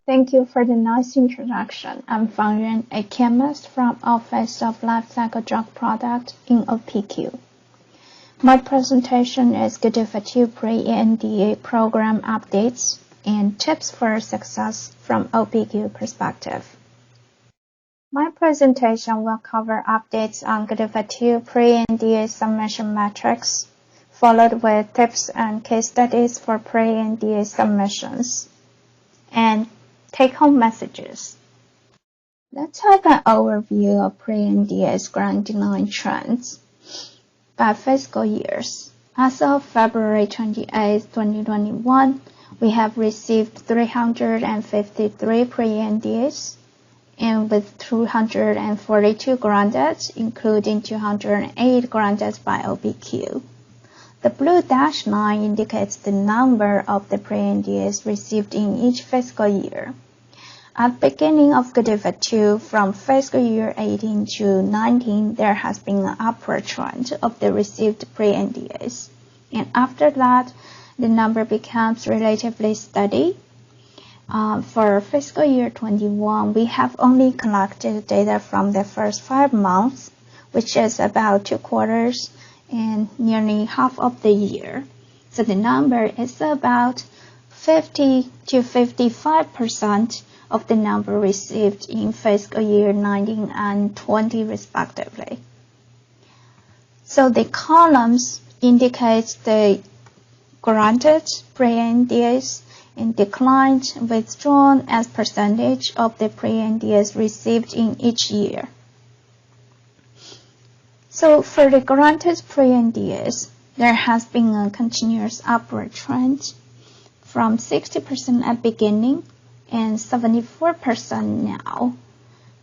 Thank you for the nice introduction. I'm Fang Yuan, a chemist from Office of Lifecycle Drug Products in OPQ. My presentation is GDUFA-II pre-NDA program updates and tips for success from OPQ perspective. My presentation will cover updates on GDUFA-II pre-NDA submission metrics, followed with tips and case studies for pre-NDA submissions, and take-home messages. Let's have an overview of pre-NDA's granting line trends by fiscal years. As of February 28, 2021, we have received 353 pre-NDAs, and with 242 granted, including 208 granted by OPQ. The blue dashed line indicates the number of the pre-NDAs received in each fiscal year. At the beginning of GDUFA-II, from fiscal year 18 to 19, there has been an upward trend of the received pre-NDAs. And after that, the number becomes relatively steady. For fiscal year 21, we have only collected data from the first 5 months, which is about 2 quarters and nearly half of the year. So the number is about 50 to 55% of the number received in fiscal year 19 and 20 respectively. So the columns indicate the granted pre-NDAs and declined withdrawn as percentage of the pre-NDAs received in each year. So for the granted pre-NDAs, there has been a continuous upward trend from 60% at beginning and 74% now.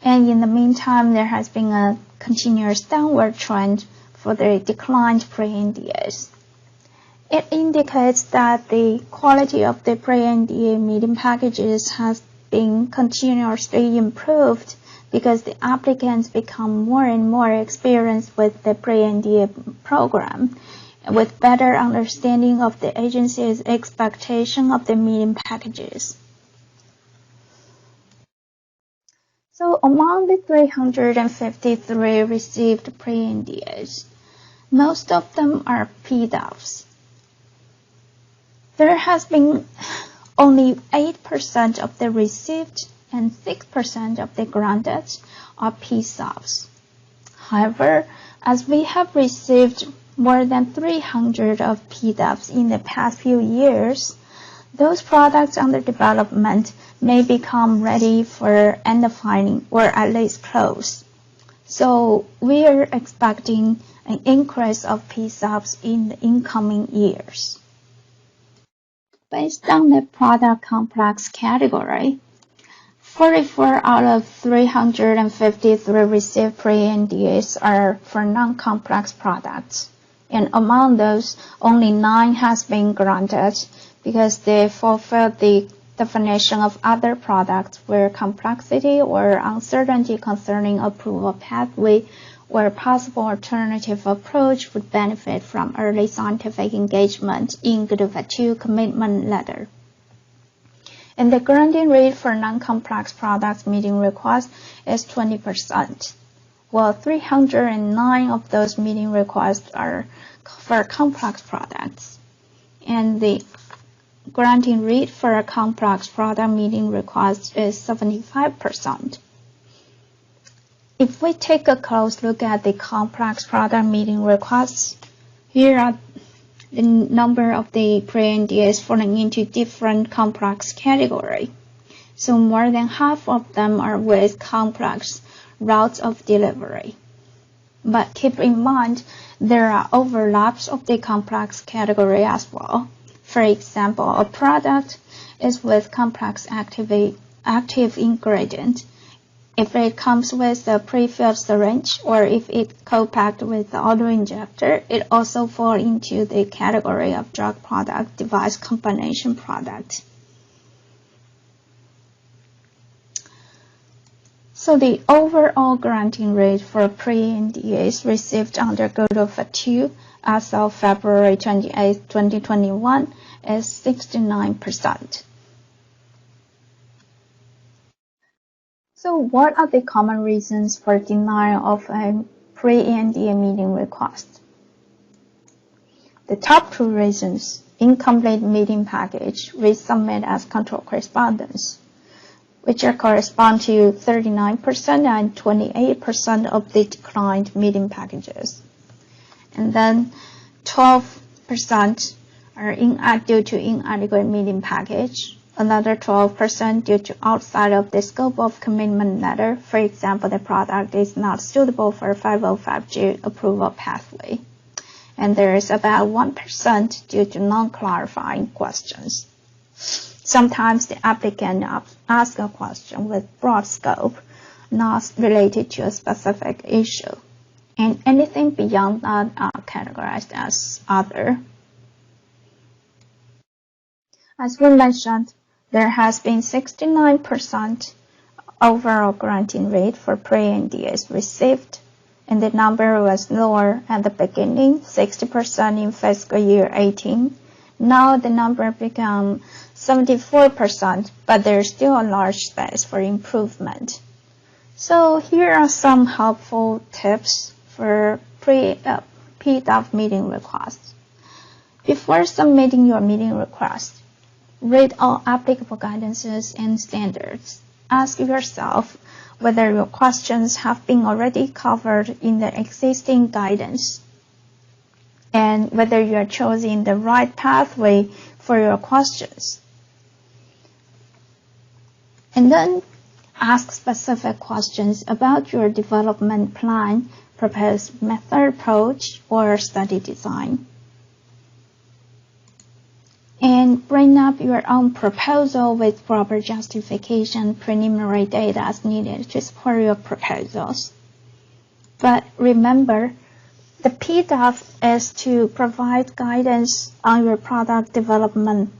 And in the meantime, there has been a continuous downward trend for the declined pre-NDAs. It indicates that the quality of the pre-NDA meeting packages has been continuously improved because the applicants become more and more experienced with the pre-NDA program, with better understanding of the agency's expectation of the meeting packages. So among the 353 received pre-NDAs, most of them are PDUFs. There has been only 8% of the received and 6% of the granted are PSUFs. However, as we have received more than 300 of PDUFs in the past few years, those products under development may become ready for end filing or at least close. So we are expecting an increase of PSUFs in the incoming years. Based on the product complex category, 44 out of 353 received pre-NDAs are for non-complex products, and among those, only 9 has been granted because they fulfill the definition of other products where complexity or uncertainty concerning approval pathway or possible alternative approach would benefit from early scientific engagement in GDUFA-II commitment letter. And the granting rate for non-complex products meeting requests is 20%, while 309 of those meeting requests are for complex products. And the granting rate for a complex product meeting request is 75%. If we take a close look at the complex product meeting requests, here are the number of the pre-NDAs falling into different complex category. So more than half of them are with complex routes of delivery. But keep in mind, there are overlaps of the complex category as well. For example, a product is with complex active ingredient. If it comes with a pre-filled syringe or if it co-packed with the auto-injector, it also falls into the category of drug product device combination product. So the overall granting rate for pre-NDAs received under GDUFA-II as of February 28, 2021 is 69%. So what are the common reasons for denial of a pre-ANDA meeting request? The top two reasons: incomplete meeting package, resubmit as control correspondence, which correspond to 39% and 28% of the declined meeting packages. And then 12% are due to inadequate meeting package. Another 12% due to outside of the scope of commitment letter. For example, the product is not suitable for 505G approval pathway. And there is about 1% due to non-clarifying questions. Sometimes the applicant asks a question with broad scope, not related to a specific issue. And anything beyond that are categorized as other. As we mentioned, there has been 69% overall granting rate for pre-NDAs received, and the number was lower at the beginning, 60% in fiscal year 18. Now the number became 74%, but there's still a large space for improvement. So here are some helpful tips for PDUFA meeting requests. Before submitting your meeting request, read all applicable guidances and standards. Ask yourself whether your questions have been already covered in the existing guidance and whether you are choosing the right pathway for your questions. And then ask specific questions about your development plan, proposed method approach, or study design. And bring up your own proposal with proper justification, preliminary data as needed to support your proposals. But remember, the PDUFA is to provide guidance on your product development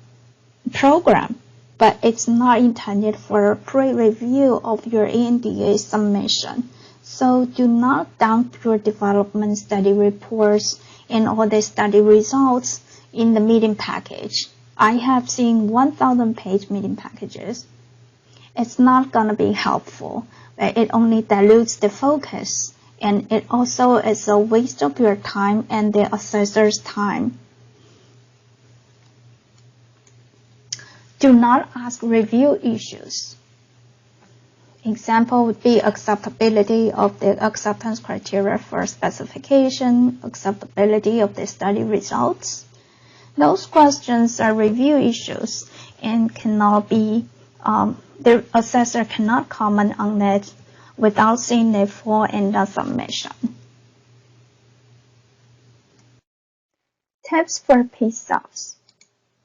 program, but it's not intended for a pre-review of your ANDA submission. So do not dump your development study reports and all the study results in the meeting package. I have seen 1,000-page meeting packages. It's not going to be helpful, but it only dilutes the focus, and it also is a waste of your time and the assessor's time. Do not ask review issues. Example would be acceptability of the acceptance criteria for specification, acceptability of the study results. Those questions are review issues and cannot be, the assessor cannot comment on it without seeing the full ANDA submission. Tips for PSUBs.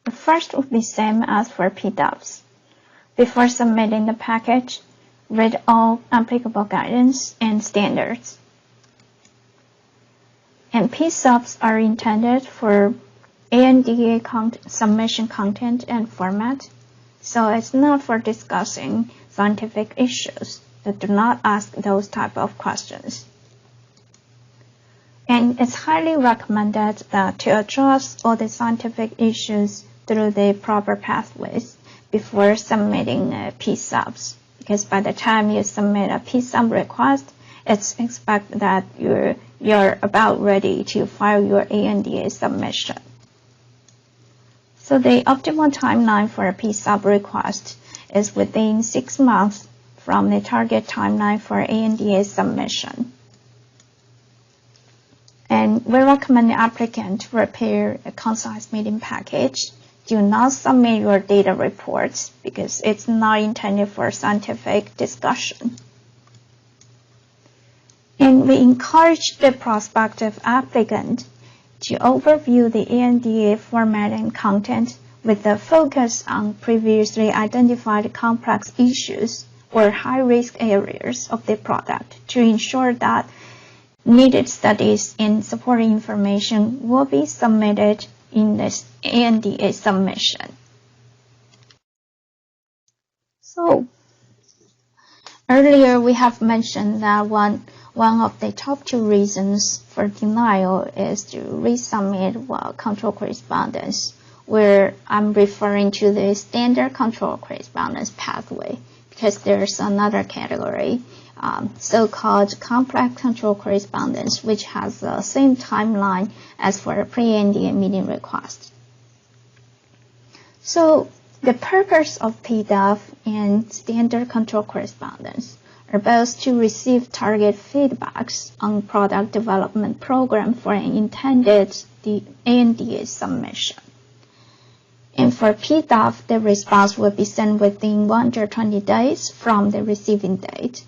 The first would be same as for PDUFs. Before submitting the package, read all applicable guidance and standards. And PSUBs are intended for ANDA submission content and format, so it's not for discussing scientific issues. So do not ask those type of questions. And it's highly recommended that to address all the scientific issues through the proper pathways before submitting PSUBs, because by the time you submit a PSUB request, it's expected that you're about ready to file your ANDA submission. So the optimal timeline for a PSUB request is within 6 months from the target timeline for ANDA submission. And we recommend the applicant prepare a concise meeting package. Do not submit your data reports because it's not intended for scientific discussion. And we encourage the prospective applicant to overview the ANDA format and content with a focus on previously identified complex issues or high-risk areas of the product to ensure that needed studies and supporting information will be submitted in this ANDA submission. So, earlier we have mentioned that one of the top 2 reasons for denial is to resubmit control correspondence, where I'm referring to the standard control correspondence pathway, because there's another category, so-called complex control correspondence, which has the same timeline as for a pre-NDA meeting request. So the purpose of PDUF and standard control correspondence are both to receive target feedbacks on product development program for an intended ANDA submission. And for PDUF, the response will be sent within 120 days from the receiving date,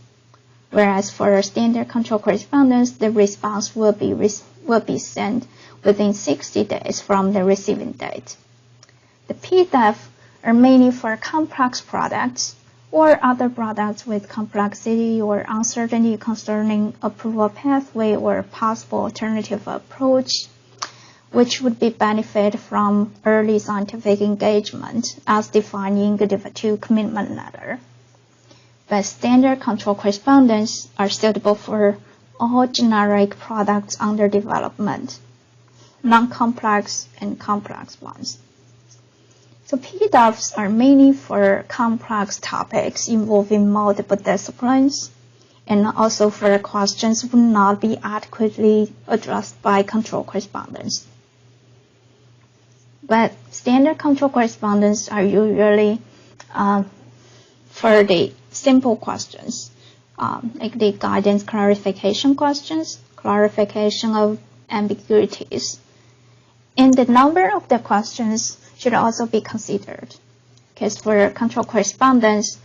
whereas for standard control correspondence, the response will be sent within 60 days from the receiving date. The PDUF are mainly for complex products or other products with complexity or uncertainty concerning approval pathway or possible alternative approach, which would be benefit from early scientific engagement as defined in GDUFA-II commitment letter. But standard control correspondence are suitable for all generic products under development, non-complex and complex ones. So PDUFs are mainly for complex topics involving multiple disciplines, and also for questions would not be adequately addressed by control correspondence. But standard control correspondence are usually for the simple questions, like the guidance clarification questions, clarification of ambiguities. And the number of the questions should also be considered, because for control correspondence,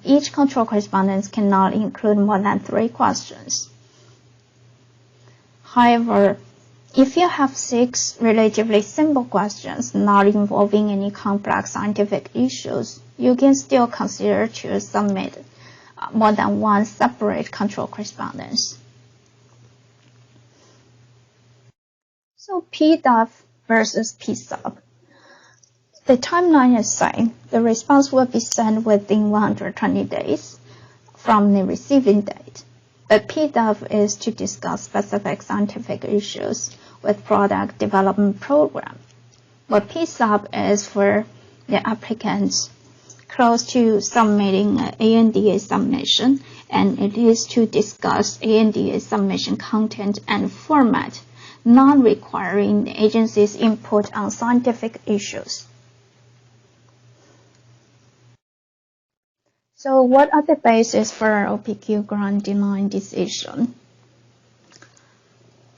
each control correspondence cannot include more than 3 questions. However, if you have 6 relatively simple questions not involving any complex scientific issues, you can still consider to submit more than one separate control correspondence. So PDUF versus PSUB. The timeline is same. The response will be sent within 120 days from the receiving date. But PDUF is to discuss specific scientific issues with product development program, while PSUB is for the applicants close to submitting an ANDA submission, and it is to discuss ANDA submission content and format, not requiring the agency's input on scientific issues. So what are the bases for OPQ grant denial decision?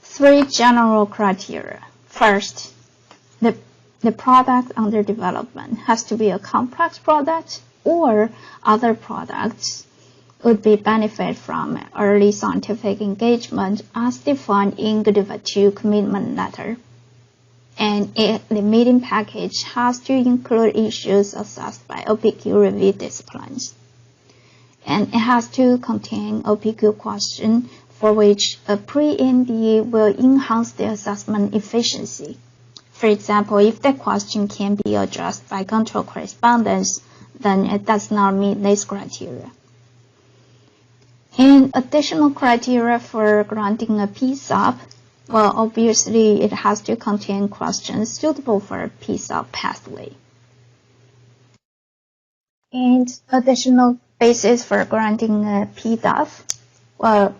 3 general criteria. First, the product under development has to be a complex product, or other products would be benefit from early scientific engagement as defined in GDUFA-II commitment letter. And the meeting package has to include issues assessed by OPQ review disciplines. And it has to contain OPQ question for which a pre-NDA will enhance the assessment efficiency. For example, if the question can be addressed by control correspondence, then it does not meet this criteria. And additional criteria for granting a PSUB, well, obviously it has to contain questions suitable for a PSUB pathway. And additional basis for granting a PDUF, well,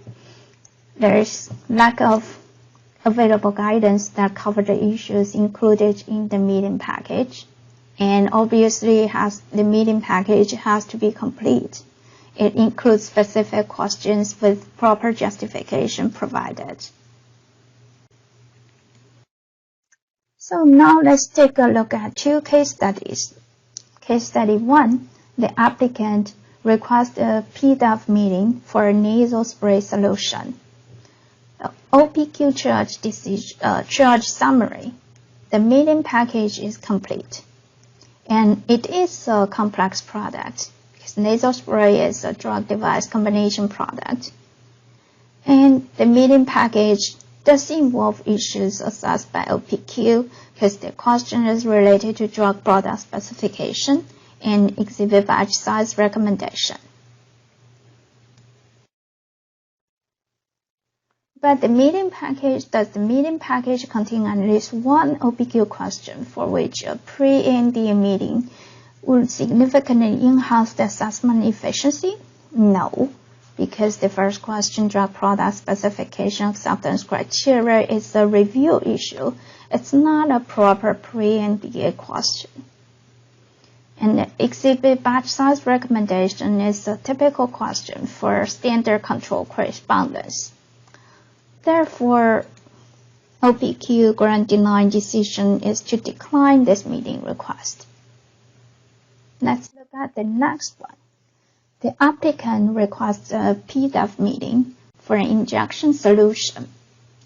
there is lack of available guidance that cover the issues included in the meeting package. And obviously the meeting package has to be complete. It includes specific questions with proper justification provided. So now let's take a look at 2 case studies. Case study 1, the applicant requests a PDUF meeting for a nasal spray solution. The OPQ triage summary. The meeting package is complete. And it is a complex product, because nasal spray is a drug device combination product. And the meeting package does involve issues assessed by OPQ, because the question is related to drug product specification and exhibit batch size recommendation. But does the meeting package contain at least one OPQ question for which a pre-NDA meeting would significantly enhance the assessment efficiency? No, because the first question, drug product specification acceptance criteria, is a review issue. It's not a proper pre-NDA question. And the exhibit batch size recommendation is a typical question for standard control correspondence. Therefore, OPQ grant denial decision is to decline this meeting request. Let's look at the next one. The applicant requests a PDUF meeting for an injection solution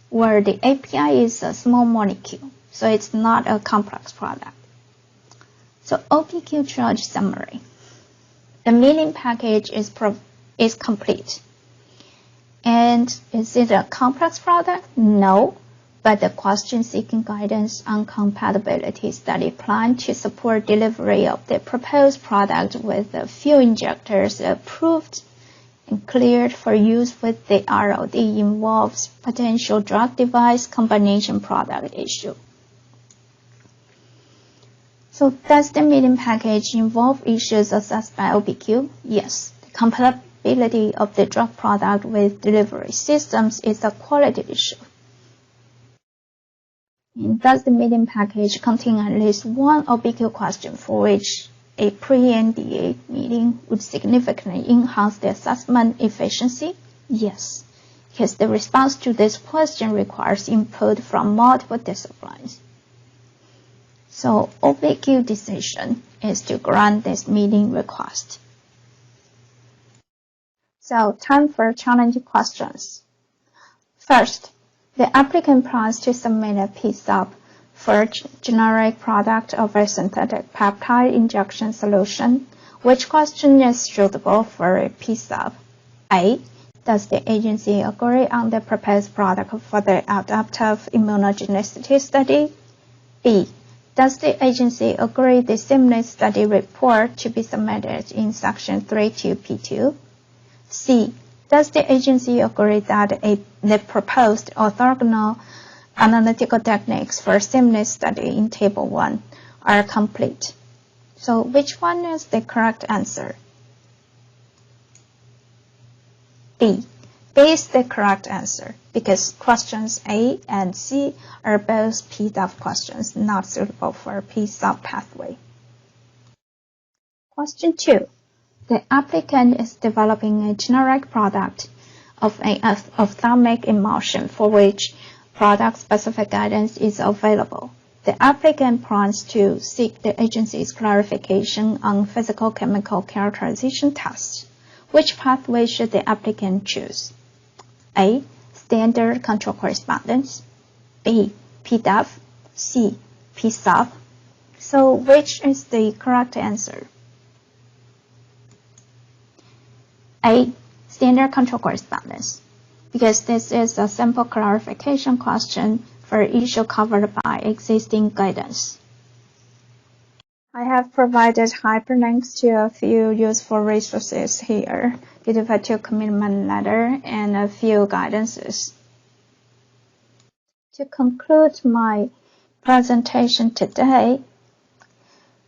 where the API is a small molecule, so it's not a complex product. So OPQ charge summary. The meeting package is complete. And is it a complex product? No, but the question seeking guidance on compatibility study plan to support delivery of the proposed product with a few injectors approved and cleared for use with the ROD involves potential drug device combination product issue. So does the meeting package involve issues assessed by OPQ? Yes. The compatibility of the drug product with delivery systems is a quality issue. And does the meeting package contain at least one OPQ question for which a pre-NDA meeting would significantly enhance the assessment efficiency? Yes, because the response to this question requires input from multiple disciplines. So OPQ decision is to grant this meeting request. So time for challenging questions. First, the applicant plans to submit a PSUB for a generic product of a synthetic peptide injection solution. Which question is suitable for a PSUB? A. Does the agency agree on the proposed product for the adaptive immunogenicity study? B. Does the agency agree the seamless study report to be submitted in Section 32P2? C. Does the agency agree that the proposed orthogonal analytical techniques for seamless study in Table 1 are complete? So which one is the correct answer? B. B is the correct answer because questions A and C are both PDUF questions not suitable for a PSUB pathway. Question 2. The applicant is developing a generic product of an ophthalmic emulsion for which product-specific guidance is available. The applicant plans to seek the agency's clarification on physical-chemical characterization tests. Which pathway should the applicant choose? A. Standard control correspondence. B. PDUF. C. PSUB. So which is the correct answer? A. Standard control correspondence, because this is a simple clarification question for issue covered by existing guidance. I have provided hyperlinks to a few useful resources here, GDUFA-II commitment letter, and a few guidances. To conclude my presentation today,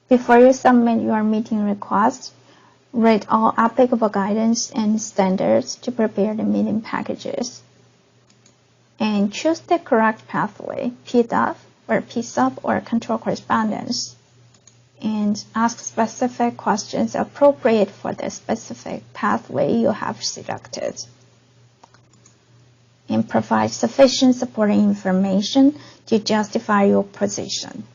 before you submit your meeting request, read all applicable guidance and standards to prepare the meeting packages. And choose the correct pathway, PDUF or PSUB or control correspondence. And ask specific questions appropriate for the specific pathway you have selected. And provide sufficient supporting information to justify your position.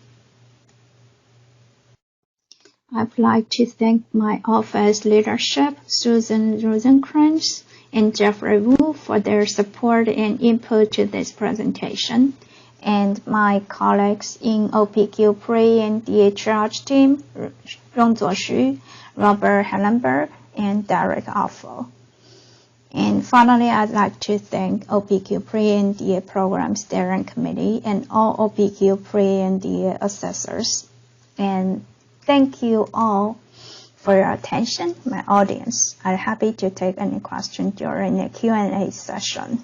I'd like to thank my office leadership, Susan Rosenkrantz and Jeffrey Wu, for their support and input to this presentation, and my colleagues in OPQ Pre and DHRH team, Rongzuo Xu, Robert Hellenberg, and Derek Offel. And finally, I'd like to thank OPQ Pre and DA Program Steering Committee and all OPQ Pre and DA assessors. And thank you all for your attention, my audience. I'm happy to take any questions during the Q&A session.